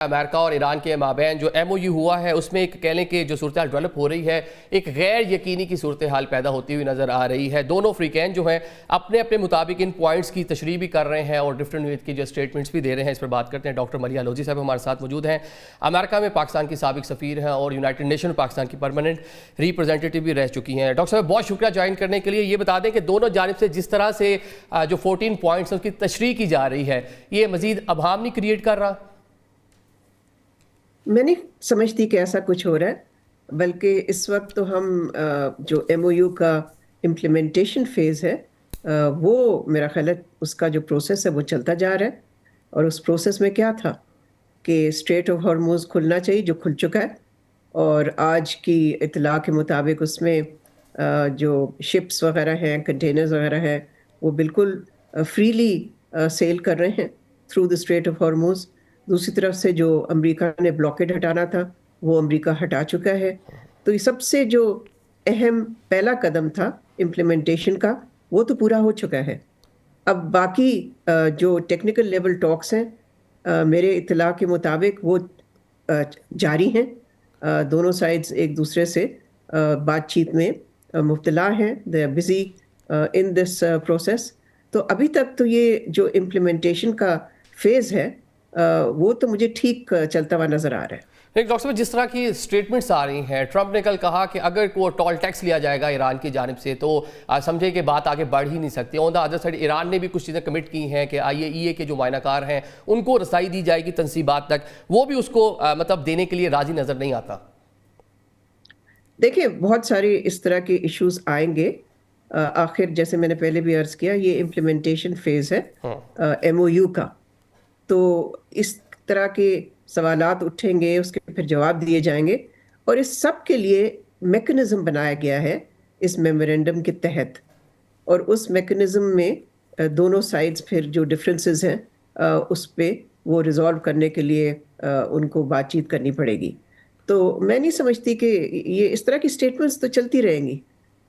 امریکہ اور ایران کے مابین جو ایم او یو ہوا ہے اس میں ایک کہہ لیں کہ جو صورتحال ڈیولپ ہو رہی ہے ایک غیر یقینی کی صورتحال پیدا ہوتی ہوئی نظر آ رہی ہے. دونوں فریقین جو ہیں اپنے اپنے مطابق ان پوائنٹس کی تشریح بھی کر رہے ہیں اور ڈفرینٹ کی جو اسٹیٹمنٹس بھی دے رہے ہیں. اس پر بات کرتے ہیں. ڈاکٹر ملیحہ لودھی صاحب ہمارے ساتھ موجود ہیں. امریکہ میں پاکستان کی سابق سفیر ہیں اور یونائٹڈ نیشن پاکستان کی پرماننٹ ریپرزینٹیٹیو بھی رہ چکی ہیں. ڈاکٹر صاحب بہت شکریہ جوائن کرنے کے لیے. یہ بتا دیں کہ دونوں جانب سے جس طرح سے جو 14 پوائنٹس اس کی تشریح کی جا رہی ہے یہ مزید ابہام نہیں کریٹ کر رہا؟ میں نہیں سمجھتی کہ ایسا کچھ ہو رہا ہے، بلکہ اس وقت تو ہم جو ایم او یو کا امپلیمنٹیشن فیز ہے وہ میرا خیال ہے اس کا جو پروسیس ہے وہ چلتا جا رہا ہے. اور اس پروسیس میں کیا تھا کہ اسٹریٹ آف ہارموز کھلنا چاہیے جو کھل چکا ہے، اور آج کی اطلاع کے مطابق اس میں جو شپس وغیرہ ہیں، کنٹینرز وغیرہ ہیں، وہ بالکل فریلی سیل کر رہے ہیں تھرو دا اسٹریٹ آف ہارموز. دوسری طرف سے جو امریکہ نے بلاکیڈ ہٹانا تھا وہ امریکہ ہٹا چکا ہے. تو یہ سب سے جو اہم پہلا قدم تھا امپلیمنٹیشن کا وہ تو پورا ہو چکا ہے. اب باقی جو ٹیکنیکل لیول ٹاکس ہیں میرے اطلاع کے مطابق وہ جاری ہیں. دونوں سائڈز ایک دوسرے سے بات چیت میں مبتلا ہیں. They are busy in this process. تو ابھی تک تو یہ جو امپلیمنٹیشن کا فیز ہے وہ تو مجھے ٹھیک چلتا ہوا نظر آ رہا ہے. لیکن ڈاکٹر صاحب جس طرح کی اسٹیٹمنٹس آ رہی ہیں، ٹرمپ نے کل کہا کہ اگر وہ ٹول ٹیکس لیا جائے گا ایران کی جانب سے تو سمجھے کہ بات آگے بڑھ ہی نہیں سکتی. آن دا ادر سائڈ ایران نے بھی کچھ چیزیں کمٹ کی ہیں کہ آئی اے کے جو معائنہ کار ہیں ان کو رسائی دی جائے گی تنصیبات تک، وہ بھی اس کو مطلب دینے کے لیے راضی نظر نہیں آتا. دیکھیں بہت سارے اس طرح کے ایشوز آئیں گے. آخر جیسے میں نے پہلے بھی عرض کیا یہ امپلیمنٹیشن فیز ہے ایم او یو کا، تو اس طرح کے سوالات اٹھیں گے، اس کے پھر جواب دیے جائیں گے، اور اس سب کے لیے میکنزم بنایا گیا ہے اس میمورینڈم کے تحت. اور اس میکنزم میں دونوں سائڈز پھر جو ڈفرینسز ہیں اس پہ وہ ریزالو کرنے کے لیے ان کو بات چیت کرنی پڑے گی. تو میں نہیں سمجھتی کہ یہ اس طرح کی اسٹیٹمنٹس تو چلتی رہیں گی.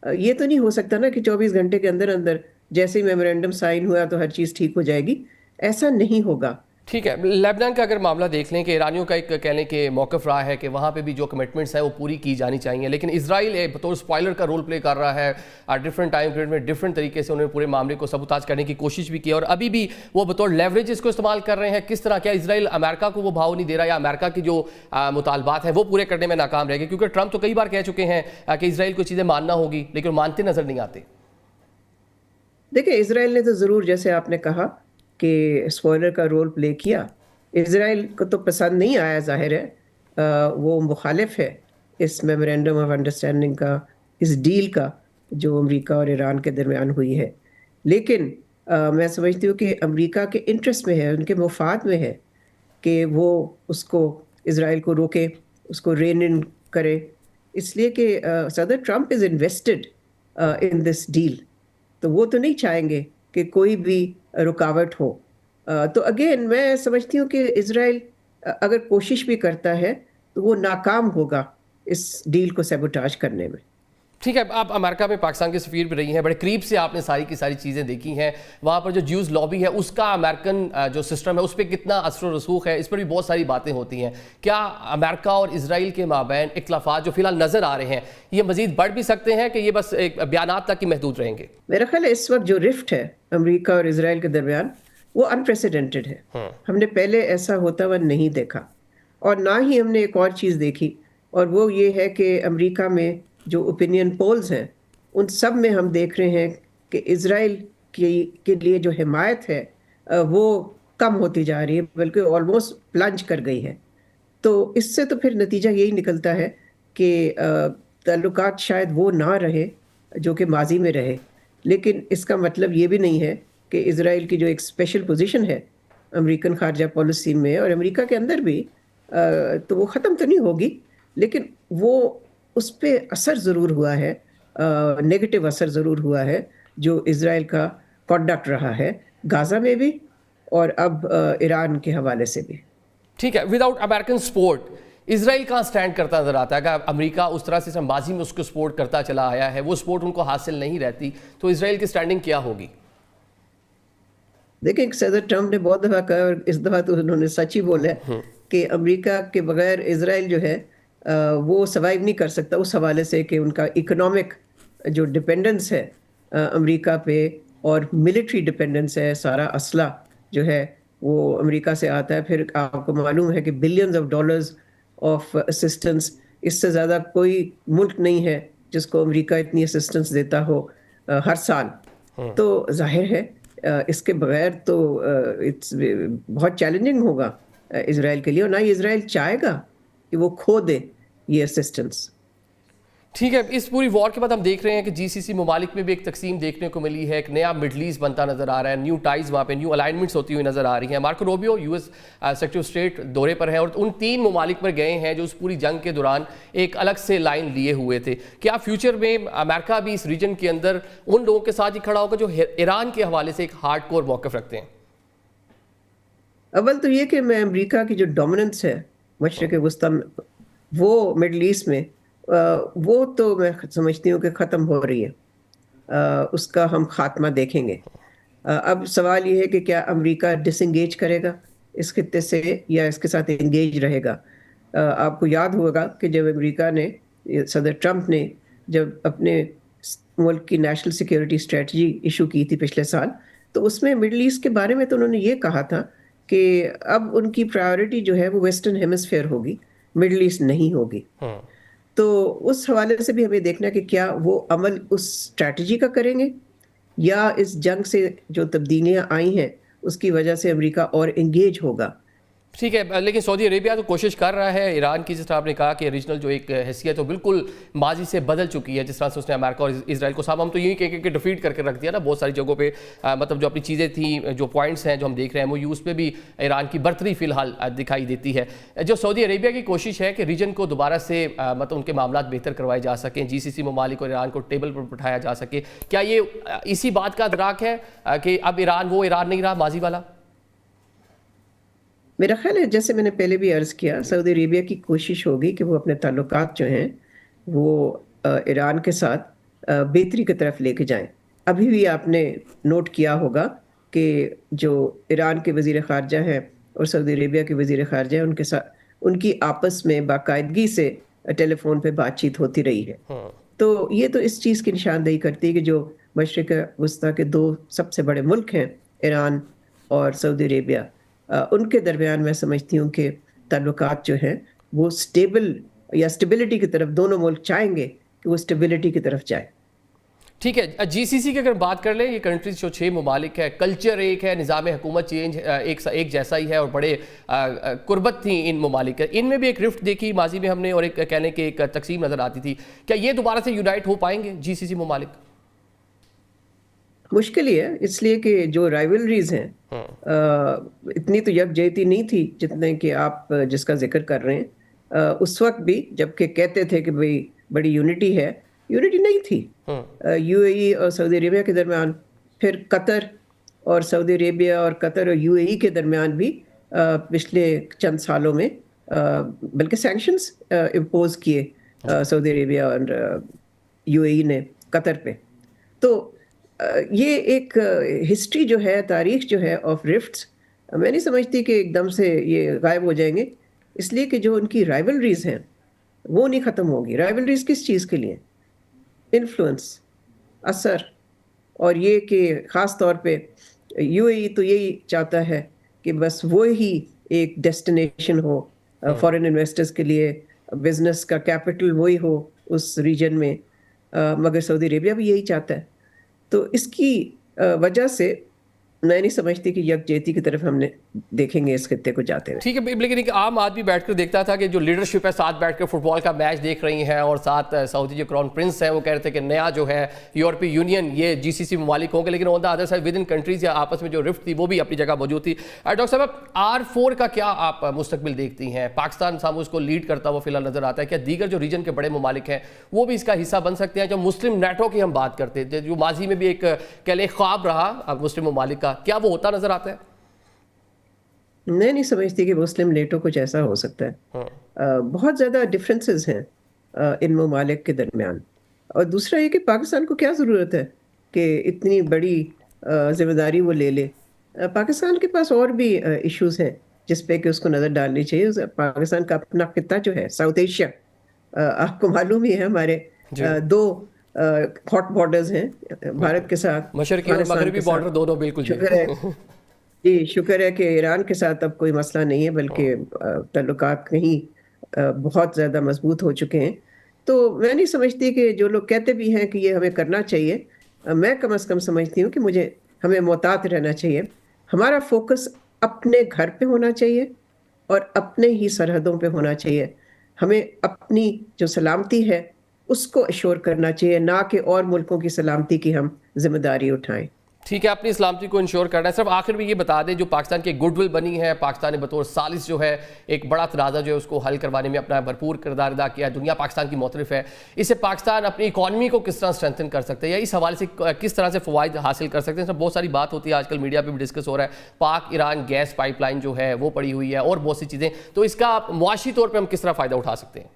یہ تو نہیں ہو سکتا نا کہ 24 گھنٹے کے اندر اندر جیسے ہی میمورینڈم سائن ہوا تو ہر چیز ٹھیک ہو جائے گی. ایسا نہیں ہوگا. ٹھیک ہے. لیبنان کا اگر معاملہ دیکھ لیں کہ ایرانیوں کا ایک کہہ لیں کہ موقف رہا ہے کہ وہاں پہ بھی جو کمٹمنٹس ہیں وہ پوری کی جانی چاہیے، لیکن اسرائیل بطور اسپوائلر کا رول پلے کر رہا ہے. ڈفرنٹ ٹائم پیریڈ میں ڈفرنٹ طریقے سے انہوں نے پورے معاملے کو سبوتاج کرنے کی کوشش بھی کی اور ابھی بھی وہ بطور لیوریج اس کو استعمال کر رہے ہیں. کس طرح کیا اسرائیل امریکہ کو وہ بھاؤ نہیں دے رہا یا امریکہ کی جو مطالبات ہیں وہ پورے کرنے میں ناکام رہے گی؟ کیونکہ ٹرمپ تو کئی بار کہہ چکے ہیں کہ اسرائیل کو چیزیں ماننا ہوگی لیکن مانتے نظر نہیں آتے. دیکھیں اسرائیل نے تو ضرور جیسے آپ نے کہا کہ اسپوائلر کا رول پلے کیا. اسرائیل کو تو پسند نہیں آیا، ظاہر ہے وہ مخالف ہے اس میمورینڈم آف انڈرسٹینڈنگ کا، اس ڈیل کا جو امریکہ اور ایران کے درمیان ہوئی ہے. لیکن میں سمجھتی ہوں کہ امریکہ کے انٹرسٹ میں ہے، ان کے مفاد میں ہے کہ وہ اس کو اسرائیل کو روکے، اس کو رین ان کرے، اس لیے کہ صدر Trump is invested in this deal. تو وہ تو نہیں چاہیں گے کہ کوئی بھی رکاوٹ ہو. تو اگین میں سمجھتی ہوں کہ اسرائیل اگر کوشش بھی کرتا ہے تو وہ ناکام ہوگا اس ڈیل کو سیبوٹاج کرنے میں. ٹھیک ہے. آپ امریکہ میں پاکستان کے سفیر بھی رہی ہیں، بڑے قریب سے آپ نے ساری کی ساری چیزیں دیکھی ہیں. وہاں پر جو جیوز لابی ہے اس کا امریکن جو سسٹم ہے اس پہ کتنا اثر و رسوخ ہے، اس پر بھی بہت ساری باتیں ہوتی ہیں. کیا امریکہ اور اسرائیل کے مابین اختلافات جو فی الحال نظر آ رہے ہیں یہ مزید بڑھ بھی سکتے ہیں کہ یہ بس ایک بیانات تک ہی محدود رہیں گے؟ میرا خیال ہے اس وقت جو رفٹ ہے امریکہ اور اسرائیل کے درمیان وہ انپریسیڈنٹڈ ہے. ہم نے پہلے ایسا ہوتا ہوا نہیں دیکھا، اور نہ ہی ہم نے ایک اور چیز دیکھی، اور وہ یہ ہے کہ امریکہ میں جو اوپینین پولز ہیں ان سب میں ہم دیکھ رہے ہیں کہ اسرائیل کے لیے جو حمایت ہے وہ کم ہوتی جا رہی ہے، بلکہ آلموسٹ پلنج کر گئی ہے. تو اس سے تو پھر نتیجہ یہی نکلتا ہے کہ تعلقات شاید وہ نہ رہے جو کہ ماضی میں رہے. لیکن اس کا مطلب یہ بھی نہیں ہے کہ اسرائیل کی جو ایک اسپیشل پوزیشن ہے امریکن خارجہ پالیسی میں اور امریکہ کے اندر بھی تو وہ ختم تو نہیں ہوگی، لیکن وہ اس پہ اثر ضرور ہوا ہے، نیگیٹو اثر ضرور ہوا ہے جو اسرائیل کا کنڈکٹ رہا ہے غازہ میں بھی اور اب ایران کے حوالے سے بھی. ٹھیک ہے. وداؤٹ امریکن سپورٹ اسرائیل کہاں سٹینڈ کرتا نظر آتا ہے؟ اگر امریکہ اس طرح سے ماضی میں اس کو سپورٹ کرتا چلا آیا ہے، وہ سپورٹ ان کو حاصل نہیں رہتی تو اسرائیل کی سٹینڈنگ کیا ہوگی؟ دیکھیں صدر ٹرمپ نے بہت دفعہ کہا اور اس دفعہ تو انہوں نے سچ ہی بولا ہے کہ امریکہ کے بغیر اسرائیل جو ہے وہ سروائیو نہیں کر سکتا، اس حوالے سے کہ ان کا اکنامک جو ڈپینڈنس ہے امریکہ پہ اور ملٹری ڈپینڈنس ہے، سارا اسلحہ جو ہے وہ امریکہ سے آتا ہے. پھر آپ کو معلوم ہے کہ billions of dollars of assistance, اس سے زیادہ کوئی ملک نہیں ہے جس کو امریکہ اتنی اسسٹنس دیتا ہو ہر سال. تو ظاہر ہے اس کے بغیر تو بہت چیلنجنگ ہوگا اسرائیل کے لیے، اور نہ ہی اسرائیل چاہے گا کہ وہ کھو دے یہ اسسٹنس. ٹھیک ہے، اس پوری وار کے بعد ہم دیکھ رہے ہیں کہ جی سی سی ممالک میں بھی ایک تقسیم دیکھنے کو ملی ہے، ایک نیا مڈل ایسٹ بنتا نظر آ رہا ہے، نیو ٹائز وہاں پہ، نیو الائنمنٹس ہوتی ہوئی نظر آ رہی ہیں. Marco Rubio U S secretary of state دورے پر ہیں اور ان 3 ممالک پر گئے ہیں جو اس پوری جنگ کے دوران ایک الگ سے لائن لیے ہوئے تھے. کیا فیوچر میں امریکہ بھی اس ریجن کے اندر ان لوگوں کے ساتھ ہی کھڑا ہوگا جو ایران کے حوالے سے ایک ہارڈ کور موقف رکھتے ہیں؟ اول تو یہ کہ میں امریکہ کی جو ڈومیننس ہے مشرق وسطیٰ میں، وہ مڈل ایسٹ میں، وہ تو میں سمجھتی ہوں کہ ختم ہو رہی ہے. اس کا ہم خاتمہ دیکھیں گے. اب سوال یہ ہے کہ کیا امریکہ ڈس انگیج کرے گا اس خطے سے یا اس کے ساتھ انگیج رہے گا. آپ کو یاد ہوگا کہ جب امریکہ نے، صدر ٹرمپ نے جب اپنے ملک کی نیشنل سیکیورٹی اسٹریٹجی ایشو کی تھی پچھلے سال، تو اس میں مڈل ایسٹ کے بارے میں تو انہوں نے یہ کہا تھا کہ اب ان کی پرائیورٹی جو ہے وہ ویسٹرن ہیمسفیئر ہوگی، مڈل ایسٹ نہیں ہوگی. تو اس حوالے سے بھی ہمیں دیکھنا کہ کیا وہ عمل اس اسٹریٹجی کا کریں گے یا اس جنگ سے جو تبدیلیاں آئی ہیں اس کی وجہ سے امریکہ اور انگیج ہوگا. ٹھیک ہے، لیکن سعودی عربیہ تو کوشش کر رہا ہے. ایران کی جس طرح آپ نے کہا کہ ریجنل جو ایک حیثیت وہ بالکل ماضی سے بدل چکی ہے، جس طرح سے اس نے امریکہ اور اسرائیل کو صاحب ہم تو یہی کہہ کہ ڈیفیٹ کر کے رکھ دیا نا بہت ساری جگہوں پہ. مطلب جو اپنی چیزیں تھیں، جو پوائنٹس ہیں جو ہم دیکھ رہے ہیں وہ اس پہ بھی ایران کی برتری فی الحال دکھائی دیتی ہے. جو سعودی عربیہ کی کوشش ہے کہ ریجن کو دوبارہ سے مطلب ان کے معاملات بہتر کروائے جا سکیں، جی سی سی ممالک اور ایران کو ٹیبل پر بٹھایا جا سکے، کیا یہ اسی بات کا ادراک ہے کہ اب ایران وہ ایران نہیں رہا ماضی والا؟ میرا خیال ہے جیسے میں نے پہلے بھی عرض کیا، سعودی عربیہ کی کوشش ہوگی کہ وہ اپنے تعلقات جو ہیں وہ ایران کے ساتھ بہتری کی طرف لے کے جائیں. ابھی بھی آپ نے نوٹ کیا ہوگا کہ جو ایران کے وزیر خارجہ ہیں اور سعودی عربیہ کے وزیر خارجہ ہیں، ان کے ساتھ ان کی آپس میں باقاعدگی سے ٹیلی فون پہ بات چیت ہوتی رہی ہے. تو یہ تو اس چیز کی نشاندہی کرتی ہے کہ جو مشرق وسطیٰ کے 2 سب سے بڑے ملک ہیں، ایران اور سعودی عربیہ، ان کے درمیان میں سمجھتی ہوں کہ تعلقات جو ہیں وہ سٹیبل یا سٹیبلٹی کی طرف، دونوں ملک چاہیں گے کہ وہ سٹیبلٹی کی طرف جائیں. ٹھیک ہے، جی سی سی کی اگر بات کر لیں، یہ کنٹریز جو 6 ممالک ہے، کلچر ایک ہے، نظام حکومت چینج ایک جیسا ہی ہے اور بڑے قربت تھیں ان ممالک. ان میں بھی ایک رفٹ دیکھی ماضی میں ہم نے اور ایک کہنے کہ ایک تقسیم نظر آتی تھی. کیا یہ دوبارہ سے یونائٹ ہو پائیں گے جی سی سی ممالک؟ مشکل ہی ہے، اس لیے کہ جو رائیولریز ہیں اتنی تو یکجہتی نہیں تھی جتنے کہ آپ جس کا ذکر کر رہے ہیں. اس وقت بھی جب کہ کہتے تھے کہ بھئی بڑی یونٹی ہے، یونٹی نہیں تھی. یو اے ای اور سعودی عربیہ کے درمیان، پھر قطر اور سعودی عربیہ اور قطر اور یو اے ای کے درمیان بھی پچھلے چند سالوں میں بلکہ سینکشنز امپوز کیے سعودی عربیہ اور یو اے ای نے قطر پہ. تو یہ ایک ہسٹری جو ہے، تاریخ جو ہے آف رفٹس، میں نہیں سمجھتی کہ ایک دم سے یہ غائب ہو جائیں گے. اس لیے کہ جو ان کی رائیولریز ہیں وہ نہیں ختم ہوگی. رائیولریز کس چیز کے لیے؟ انفلوئنس، اثر، اور یہ کہ خاص طور پہ یو اے ای تو یہی چاہتا ہے کہ بس وہی ایک ڈیسٹینیشن ہو فارن انویسٹرز کے لیے، بزنس کا کیپٹل وہی ہو اس ریجن میں، مگر سعودی عربیہ بھی یہی چاہتا ہے. تو اس کی وجہ سے میں نہیں سمجھتی کہ یکجہتی کی طرف ہم نے دیکھیں گے اس خطے کو جاتے ہوئے. ٹھیک ہے، لیکن ایک عام آدمی بیٹھ کر دیکھتا تھا کہ جو لیڈرشپ ہے ساتھ بیٹھ کر فٹ بال کا میچ دیکھ رہی ہیں اور ساتھ سعودی جو کراؤن پرنس ہیں وہ کہہ رہے تھے کہ نیا جو ہے یورپی یونین یہ جی سی سی ممالک ہوں گے، لیکن on the other side with ان کنٹریز یا آپس میں جو رفٹ تھی وہ بھی اپنی جگہ موجود تھی. ڈاکٹر صاحب، R4 کا کیا آپ مستقبل دیکھتی ہیں؟ پاکستان صاحب اس کو لیڈ کرتا ہوا فی الحال نظر آتا ہے. کیا دیگر جو ریجن کے بڑے ممالک ہیں وہ بھی اس کا حصہ بن سکتے ہیں؟ جو مسلم نیٹو کی ہم بات کرتے تھے، جو ماضی میں بھی ایک کہہ لیں خواب رہا مسلم ممالک کا، کیا وہ ہوتا نظر آتا ہے؟ میں نہیں سمجھتی کہ مسلم نیٹو کچھ ایسا ہو سکتا ہے. بہت زیادہ ڈفرینسز ہیں ان ممالک کے درمیان. اور دوسرا یہ کہ پاکستان کو کیا ضرورت ہے کہ اتنی بڑی ذمہ داری وہ لے لے. پاکستان کے پاس اور بھی ایشوز ہیں جس پہ کہ اس کو نظر ڈالنی چاہیے. پاکستان کا اپنا خطہ جو ہے ساؤتھ ایشیا، آپ کو معلوم ہی ہے ہمارے دو ہاٹ بارڈرز ہیں بھارت کے ساتھ، مشرقی اور مغربی بارڈر دونوں. بالکل شکر ہے جی، شکر ہے کہ ایران کے ساتھ اب کوئی مسئلہ نہیں ہے، بلکہ تعلقات کہیں بہت زیادہ مضبوط ہو چکے ہیں. تو میں نہیں سمجھتی کہ جو لوگ کہتے بھی ہیں کہ یہ ہمیں کرنا چاہیے، میں کم از کم سمجھتی ہوں کہ ہمیں محتاط رہنا چاہیے. ہمارا فوکس اپنے گھر پہ ہونا چاہیے اور اپنے ہی سرحدوں پہ ہونا چاہیے. ہمیں اپنی جو سلامتی ہے اس کو ایشور کرنا چاہیے، نہ کہ اور ملکوں کی سلامتی کی ہم ذمہ داری اٹھائیں. ٹھیک ہے، اپنی سلامتی کو انشور کرنا ہے. صرف آخر میں یہ بتا دیں، جو پاکستان کی گڈ ول بنی ہے، پاکستان نے بطور ثالث جو ہے ایک بڑا تنازع جو ہے اس کو حل کروانے میں اپنا بھرپور کردار ادا کیا ہے، دنیا پاکستان کی معترف ہے. اس سے پاکستان اپنی اکانومی کو کس طرح اسٹرینتھن کر سکتے ہیں، یا اس حوالے سے کس طرح سے فوائد حاصل کر سکتے ہیں؟ اس میں بہت ساری بات ہوتی ہے، آج کل میڈیا پہ بھی ڈسکس ہو رہا ہے. پاک ایران گیس پائپ لائن جو ہے وہ پڑی ہوئی ہے اور بہت سی چیزیں. تو اس کا معاشی طور پہ ہم کس طرح فائدہ اٹھا سکتے ہیں؟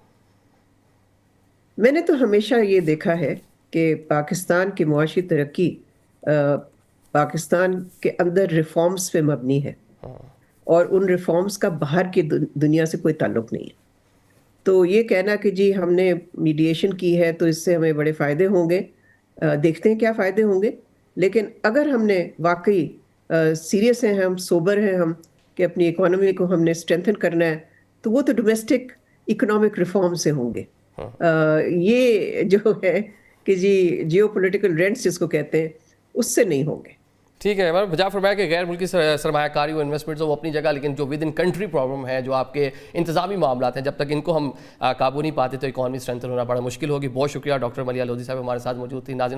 میں نے تو ہمیشہ یہ دیکھا ہے کہ پاکستان کی معاشی ترقی پاکستان کے اندر ریفارمز پہ مبنی ہے، اور ان ریفارمز کا باہر کی دنیا سے کوئی تعلق نہیں ہے. تو یہ کہنا کہ جی ہم نے میڈیشن کی ہے تو اس سے ہمیں بڑے فائدے ہوں گے، دیکھتے ہیں کیا فائدے ہوں گے. لیکن اگر ہم نے واقعی سیریس ہیں، ہم سوبر ہیں ہم کہ اپنی اکانومی کو ہم نے اسٹرینتھن کرنا ہے، تو وہ تو ڈومیسٹک اکنامک ریفارم سے ہوں گے. یہ جو ہے کہ جی جیو پولیٹیکل رینٹس جس کو کہتے ہیں، اس سے نہیں ہوں گے. ٹھیک ہے، میں بجا فرمایا کہ غیر ملکی سرمایہ کاری و انویسٹمنٹس وہ اپنی جگہ، لیکن جو ود ان کنٹری پرابلم ہے، جو آپ کے انتظامی معاملات ہیں، جب تک ان کو ہم قابو نہیں پاتے تو اکانومی اسٹرینتھن ہونا بڑا مشکل ہوگی. بہت شکریہ ڈاکٹر ملیحہ لودھی صاحب ہمارے ساتھ موجود تھی. ناظرین